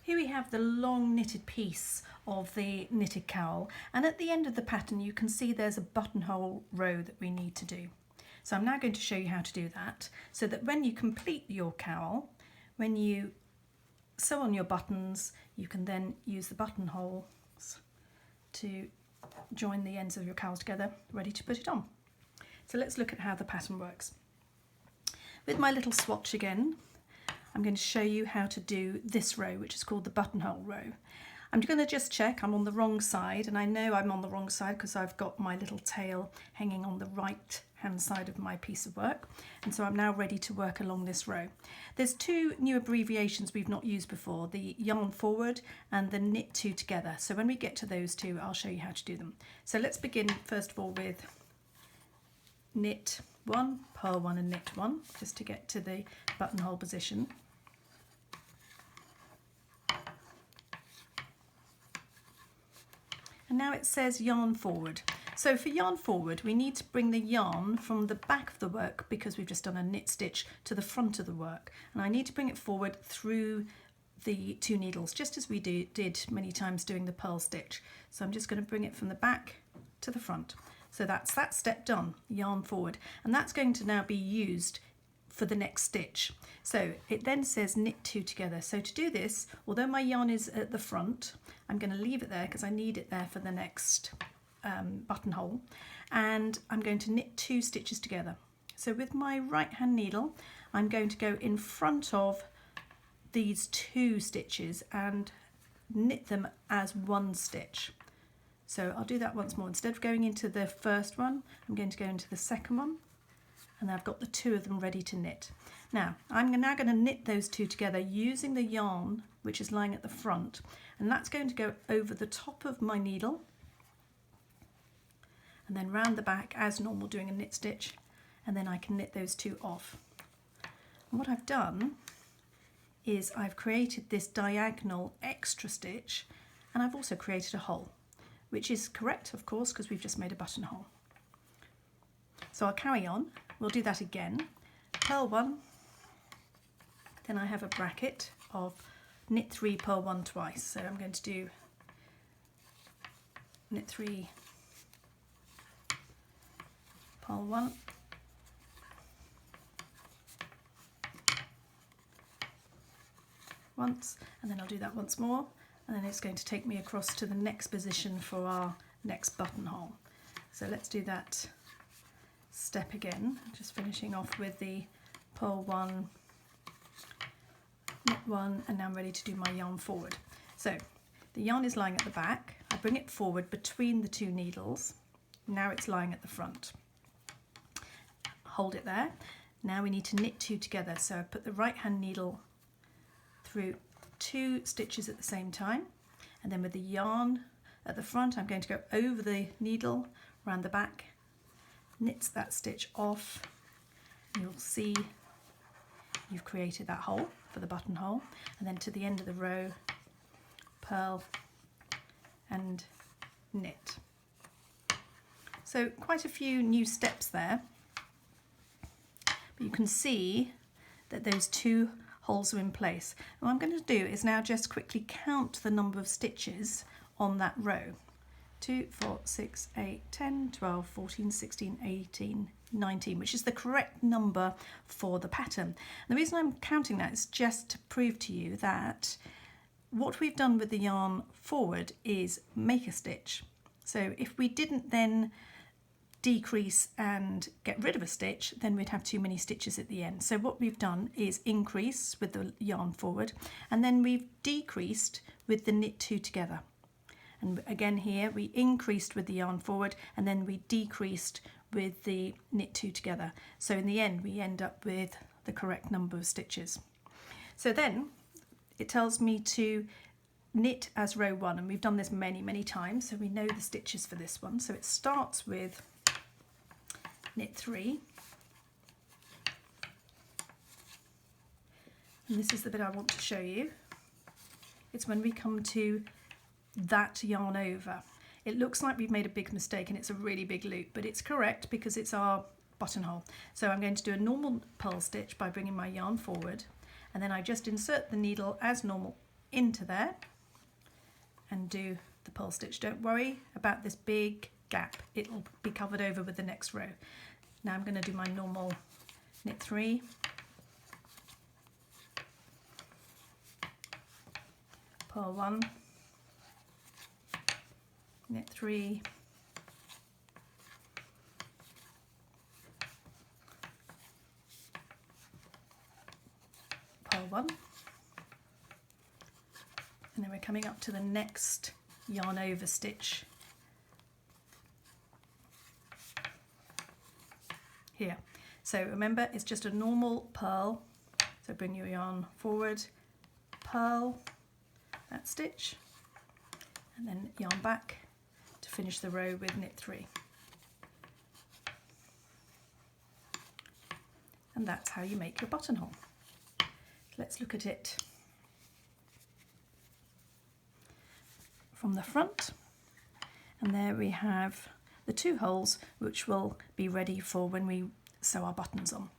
Here we have the long knitted piece of the knitted cowl, and at the end of the pattern you can see there's a buttonhole row that we need to do. So I'm now going to show you how to do that, so that when you complete your cowl, when you sew on your buttons, you can then use the buttonholes to join the ends of your cowl together, ready to put it on. So let's look at how the pattern works. With my little swatch again, I'm going to show you how to do this row, which is called the buttonhole row. I'm going to just check I'm on the wrong side, and I know I'm on the wrong side because I've got my little tail hanging on the right hand side of my piece of work, and so I'm now ready to work along this row. There's two new abbreviations we've not used before, the yarn forward and the knit two together. So when we get to those two, I'll show you how to do them. So let's begin first of all with knit one, purl one and knit one, just to get to the buttonhole position. And now it says yarn forward. So for yarn forward, we need to bring the yarn from the back of the work, because we've just done a knit stitch, to the front of the work. And I need to bring it forward through the two needles, just as we did many times doing the purl stitch. So I'm just going to bring it from the back to the front. So that's that step done, yarn forward. And that's going to now be used for the next stitch. So it then says knit two together. So to do this, although my yarn is at the front, I'm going to leave it there because I need it there for the next buttonhole, and I'm going to knit two stitches together. So with my right hand needle, I'm going to go in front of these two stitches and knit them as one stitch. So I'll do that once more. Instead of going into the first one, I'm going to go into the second one, and I've got the two of them ready to knit. Now I'm now going to knit those two together using the yarn which is lying at the front, and that's going to go over the top of my needle and then round the back as normal, doing a knit stitch, and then I can knit those two off. And what I've done is I've created this diagonal extra stitch, and I've also created a hole, which is correct of course because we've just made a buttonhole. So I'll carry on. We'll do that again. Purl one, then I have a bracket of knit three, purl one twice. So I'm going to do knit three, purl one, once, and then I'll do that once more, and then it's going to take me across to the next position for our next buttonhole. So let's do that step again, just finishing off with the purl one, knit one, and now I'm ready to do my yarn forward. So the yarn is lying at the back, I bring it forward between the two needles, now it's lying at the front. Hold it there. Now we need to knit two together, so I put the right hand needle through two stitches at the same time, and then with the yarn at the front I'm going to go over the needle, around the back, knit that stitch off, and you'll see you've created that hole for the buttonhole, and then to the end of the row, purl and knit. So quite a few new steps there, but you can see that those two holes are in place. And what I'm going to do is now just quickly count the number of stitches on that row. 2, 4, 6, 8, 10, 12, 14, 16, 18, 19, which is the correct number for the pattern. And the reason I'm counting that is just to prove to you that what we've done with the yarn forward is make a stitch. So if we didn't then decrease and get rid of a stitch, then we'd have too many stitches at the end. So what we've done is increase with the yarn forward, and then we've decreased with the knit two together. And again here we increased with the yarn forward, and then we decreased with the knit two together. So in the end we end up with the correct number of stitches. So then it tells me to knit as row one, and we've done this many times, so we know the stitches for this one. So it starts with knit three, and this is the bit I want to show you. It's when we come to that yarn over. It looks like we've made a big mistake and it's a really big loop, but it's correct because it's our buttonhole. So I'm going to do a normal purl stitch by bringing my yarn forward, and then I just insert the needle as normal into there and do the purl stitch. Don't worry about this big gap, it'll be covered over with the next row. Now I'm going to do my normal knit 3, purl 1, knit 3, purl 1, and then we're coming up to the next yarn over stitch here. So remember, it's just a normal purl, so bring your yarn forward, purl that stitch, and then yarn back to finish the row with knit 3. And that's how you make your buttonhole. Let's look at it from the front, and there we have the 2 holes which will be ready for when we sew our buttons on.